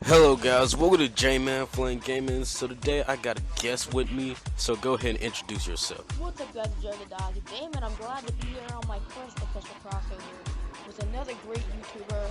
Hello guys, welcome to JmanFlameGaming. So today I got a guest with me, so go ahead and introduce yourself. What's up guys, JaredTheDog, it's Jman. I'm glad to be here on my first official crossover with another great YouTuber,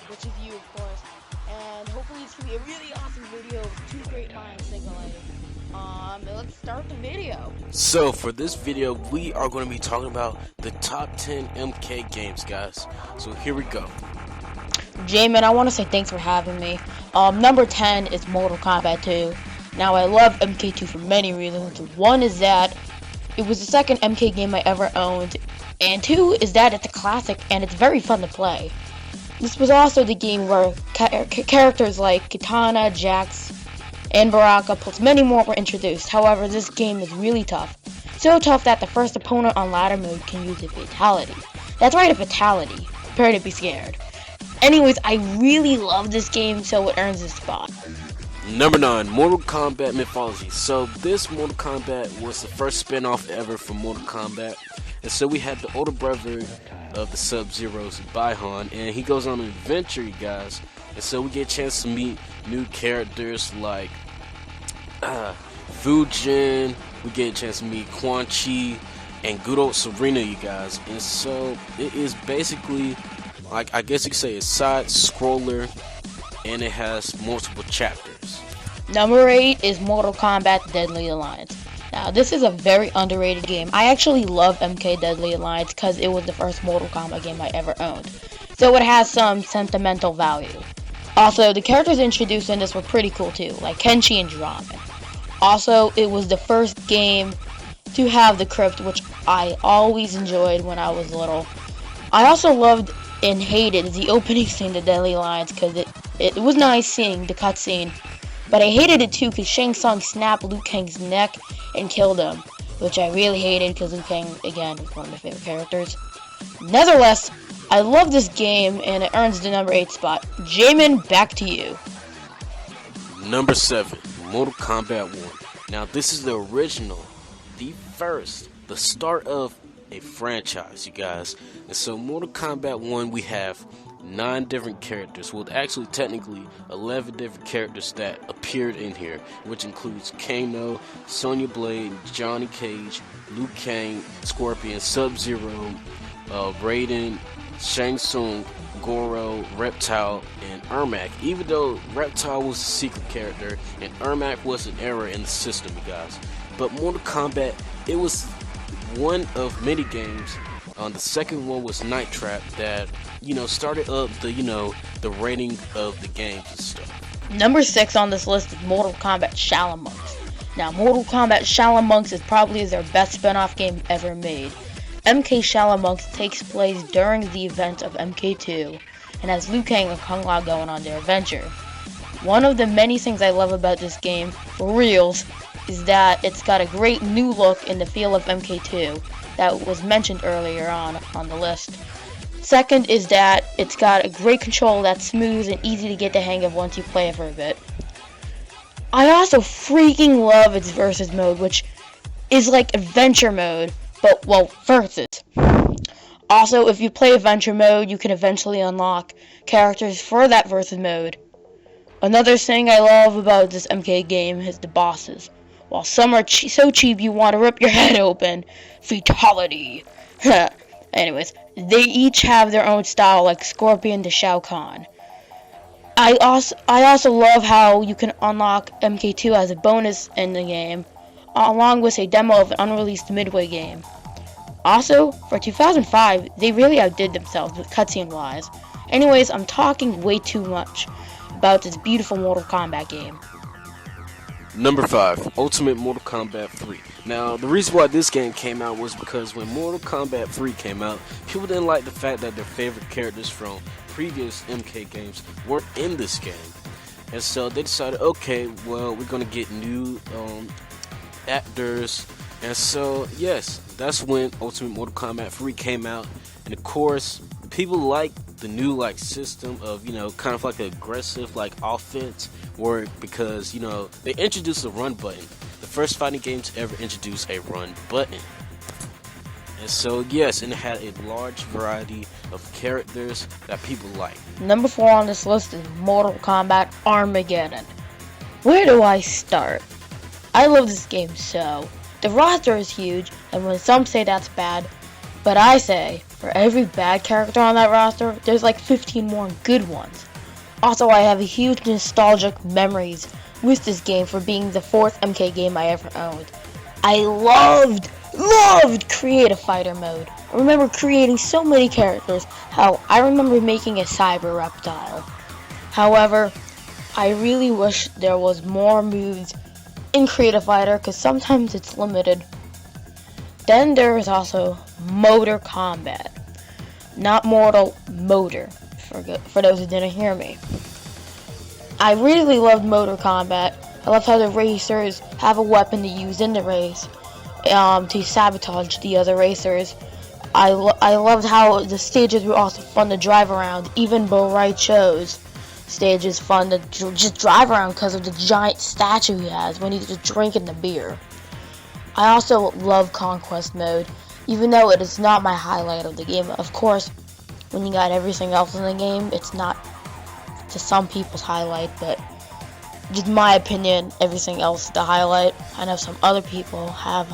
which is you of course, and hopefully it's going to be a really awesome video with two great minds singling. Let's start the video. So for this video, we are going to be talking about the top 10 MK games, guys. So here we go. Jman, I want to say thanks for having me. Number 10 is Mortal Kombat 2. Now, I love MK2 for many reasons. One is that it was the second MK game I ever owned, and two is that it's a classic and it's very fun to play. This was also the game where characters like Kitana, Jax, and Baraka, plus many more were introduced. However, this game is really tough. So tough that the first opponent on ladder mode can use a fatality. That's right, a fatality. Prepare to be scared. Anyways, I really love this game, so it earns this spot. Number 9, Mortal Kombat Mythology. So this Mortal Kombat was the first spin-off ever from Mortal Kombat. And so we had the older brother of the Sub-Zeros, Bi-Han, and he goes on an adventure, you guys. And so we get a chance to meet new characters like Fujin, we get a chance to meet Quan Chi, and good old Serena, you guys. And so it is basically, like, I guess you could say, a side scroller, and it has multiple chapters. Number 8 is Mortal Kombat Deadly Alliance. Now, this is a very underrated game. I actually love MK Deadly Alliance because it was the first Mortal Kombat game I ever owned. So it has some sentimental value. Also, the characters introduced in this were pretty cool too, like Kenshi and Draman. Also, it was the first game to have the crypt, which I always enjoyed when I was little. I also loved and hated the opening scene to Deadly Alliance because it was nice seeing the cutscene, but I hated it too because Shang Tsung snapped Liu Kang's neck and killed him, which I really hated because Liu Kang, again, is one of my favorite characters. Nevertheless, I love this game and it earns the number 8 spot. Jman, back to you. Number 7, Mortal Kombat 1. Now this is the original, the first, the start of a franchise, you guys. And so Mortal Kombat 1, we have 9 different characters, well actually technically 11 different characters that appeared in here, which includes Kano, Sonya Blade, Johnny Cage, Liu Kang, Scorpion, Sub-Zero, Raiden, Shang Tsung, Goro, Reptile, and Ermac. Even though Reptile was a secret character and Ermac was an error in the system, you guys. But Mortal Kombat, it was one of many games. The second one was Night Trap that, started up the rating of the games and stuff. Number 6 on this list is Mortal Kombat Shaolin Monks. Now, Mortal Kombat Shaolin Monks is probably their best spin-off game ever made. MK Shaolin Monks takes place during the event of MK2 and has Liu Kang and Kung Lao going on their adventure. One of the many things I love about this game, for reals, is that it's got a great new look in the feel of MK2 that was mentioned earlier on the list. Second is that it's got a great control that's smooth and easy to get the hang of once you play it for a bit. I also freaking love its versus mode, which is like adventure mode, but, well, versus. Also, if you play adventure mode, you can eventually unlock characters for that versus mode. Another thing I love about this MK game is the bosses. While some are so cheap you want to rip your head open, fatality. Anyways, they each have their own style, like Scorpion to Shao Kahn. I also love how you can unlock MK2 as a bonus in the game, along with a demo of an unreleased Midway game. Also, for 2005, they really outdid themselves with cutscene-wise. Anyways, I'm talking way too much about this beautiful Mortal Kombat game. Number 5, Ultimate Mortal Kombat 3. Now, the reason why this game came out was because when Mortal Kombat 3 came out, people didn't like the fact that their favorite characters from previous MK games weren't in this game. And so they decided, okay, well, we're going to get new actors. And so, yes, that's when Ultimate Mortal Kombat 3 came out. And of course, people like the new system of kind of like an aggressive offense work because they introduced a run button. The first fighting game to ever introduce a run button. And so yes, and it had a large variety of characters that people like. Number 4 on this list is Mortal Kombat Armageddon. Where do I start? I love this game so. The roster is huge, and when some say that's bad, but I say, for every bad character on that roster, there's like 15 more good ones. Also, I have huge nostalgic memories with this game for being the 4th MK game I ever owned. I loved Creative Fighter mode. I remember creating so many characters. How I remember making a cyber reptile. However, I really wish there was more moves in Creative Fighter because sometimes it's limited. Then there is also Motor Combat. Not Mortal, Motor, for those who didn't hear me. I really loved Motor Combat. I loved how the racers have a weapon to use in the race to sabotage the other racers. I loved how the stages were also fun to drive around. Even Borai Cho's stage is fun to just drive around because of the giant statue he has when he's just drinking the beer. I also love Conquest mode, even though it is not my highlight of the game. Of course, when you got everything else in the game, it's not to some people's highlight, but just my opinion, everything else is the highlight. I know some other people have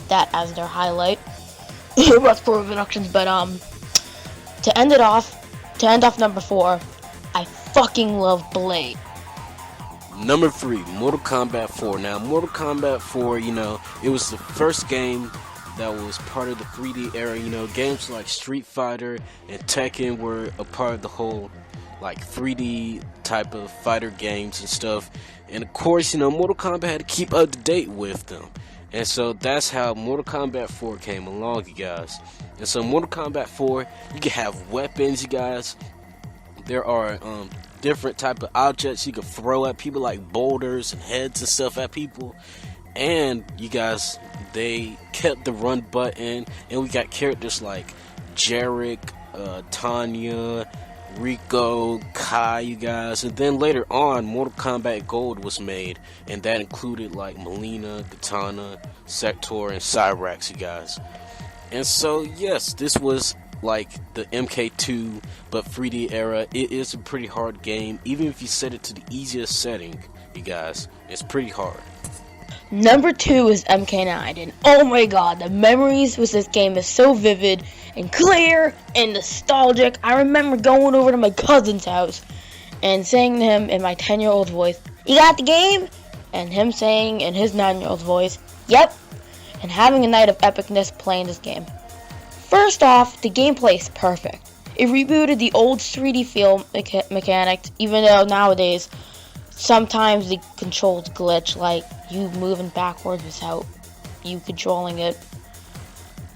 that as their highlight. That's for productions, but to end off number 4, I fucking love Blade. Number 3, Mortal Kombat 4. Now, Mortal Kombat 4, it was the first game that was part of the 3D era. Games like Street Fighter and Tekken were a part of the whole, 3D type of fighter games and stuff. And of course, Mortal Kombat had to keep up to date with them. And so that's how Mortal Kombat 4 came along, you guys. And so Mortal Kombat 4, you can have weapons, you guys. There are different type of objects you can throw at people, like boulders and heads and stuff at people. And you guys, they kept the run button, and we got characters like Jarek, Tanya, Rico, Kai, you guys. And then later on, Mortal Kombat Gold was made, and that included like Melina, Katana, Sector, and Cyrax, you guys. And so yes, this was like the MK2 but 3D era. It is a pretty hard game, even if you set it to the easiest setting, you guys. It's pretty hard. Number 2 is MK9, and oh my god, the memories with this game is so vivid and clear and nostalgic. I remember going over to my cousin's house and saying to him in my 10-year-old voice, "You got the game?" And him saying in his 9-year-old voice, "Yep," and having a night of epicness playing this game. First off, the gameplay is perfect. It rebooted the old 3D feel mechanics, even though nowadays sometimes the controls glitch, like you moving backwards without you controlling it.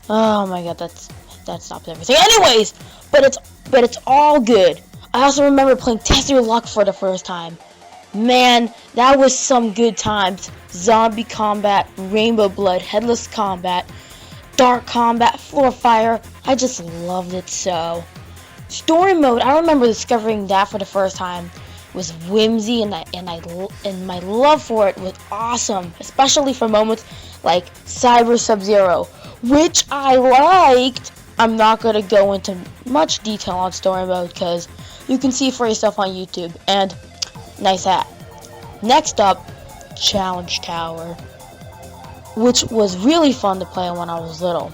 Oh my god, that stops everything. Anyways, but it's all good. I also remember playing Test Your Luck for the first time. Man, that was some good times. Zombie Combat, Rainbow Blood, Headless Combat, Dark Combat, Floor Fire. I just loved it so. Story mode, I remember discovering that for the first time. It was whimsy, and my love for it was awesome, especially for moments like Cyber Sub-Zero, which I liked. I'm not going to go into much detail on story mode because you can see for yourself on YouTube, and nice hat. Next up, Challenge Tower, which was really fun to play when I was little.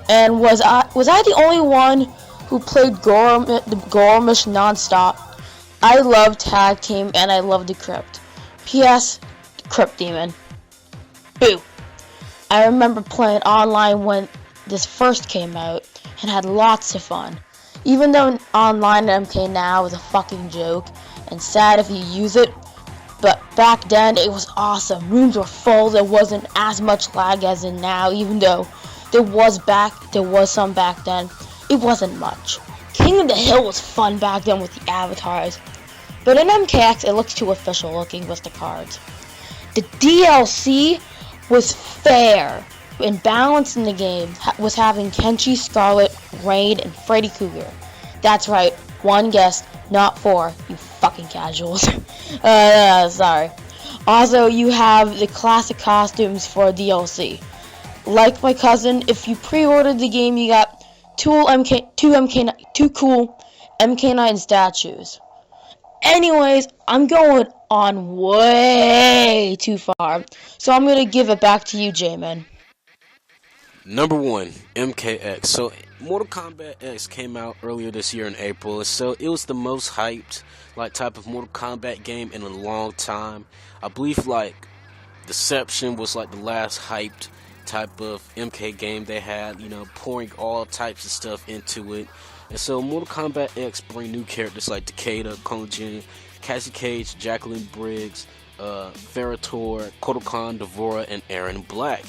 And was I the only one who played Gormish non-stop? I love Tag Team, and I love the Crypt. P.S. Crypt Demon. Boo. I remember playing online when this first came out, and had lots of fun. Even though online at MK now is a fucking joke, and sad if you use it, but back then it was awesome. Rooms were full, there wasn't as much lag as in now, even though there was some back then. It wasn't much. King of the Hill was fun back then with the avatars, but in MKX it looks too official looking with the cards. The DLC was fair and balanced in the game, was having Kenshi, Scarlet, Rain, and Freddy Krueger. That's right, one guest, not 4, you fucking casuals. Sorry. Also, you have the classic costumes for DLC. Like my cousin, if you pre-ordered the game, you got two cool MK9 statues. Anyways, I'm going on way too far, so I'm gonna give it back to you, Jman. Number 1, MKX. So Mortal Kombat X came out earlier this year in April, so it was the most hyped like type of Mortal Kombat game in a long time. I believe like Deception was like the last hyped type of MK game they had, pouring all types of stuff into it. And so Mortal Kombat X bring new characters like Takeda, Kongjin, Cassie Cage, Jacqueline Briggs, Ferrator, Kodokan, Devora, and Aaron Black.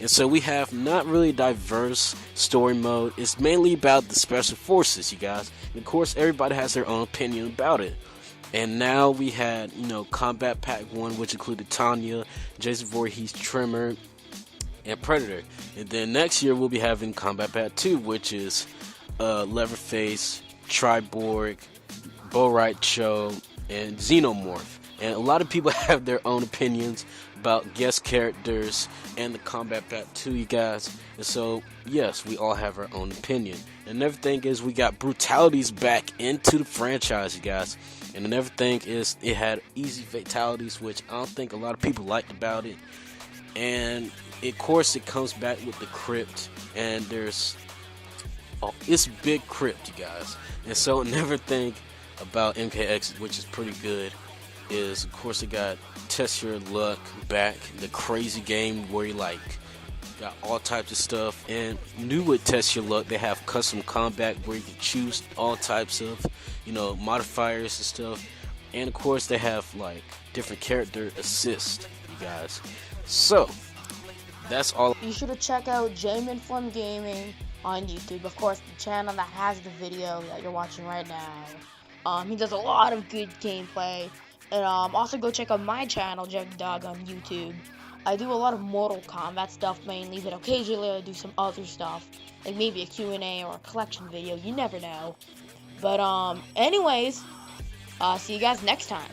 And so we have not really diverse story mode. It's mainly about the special forces, you guys. And of course, everybody has their own opinion about it. And now we had, Combat Pack 1, which included Tanya, Jason Voorhees, Tremor, and Predator. And then next year we'll be having Combat Pack 2, which is Leatherface, Triborg, Bo-Right Cho, and Xenomorph. And a lot of people have their own opinions about guest characters and the Combat Pack 2, you guys. And so, yes, we all have our own opinion. And another thing is we got brutalities back into the franchise, you guys. And another thing is it had easy fatalities, which I don't think a lot of people liked about it. And of course it comes back with the crypt, and it's big crypt, you guys. And so another thing about MKX, which is pretty good, is of course it got Test Your Luck back, the crazy game where you like got all types of stuff. And new with Test Your Luck, they have custom combat where you can choose all types of modifiers and stuff. And of course they have like different character assist, you guys. So that's all. Be sure to check out JmanFlameGaming on YouTube. Of course, the channel that has the video that you're watching right now. He does a lot of good gameplay. And also go check out my channel, JaredTheDog, on YouTube. I do a lot of Mortal Kombat stuff mainly, but occasionally I do some other stuff, like maybe a Q&A or a collection video. You never know. But anyways, see you guys next time.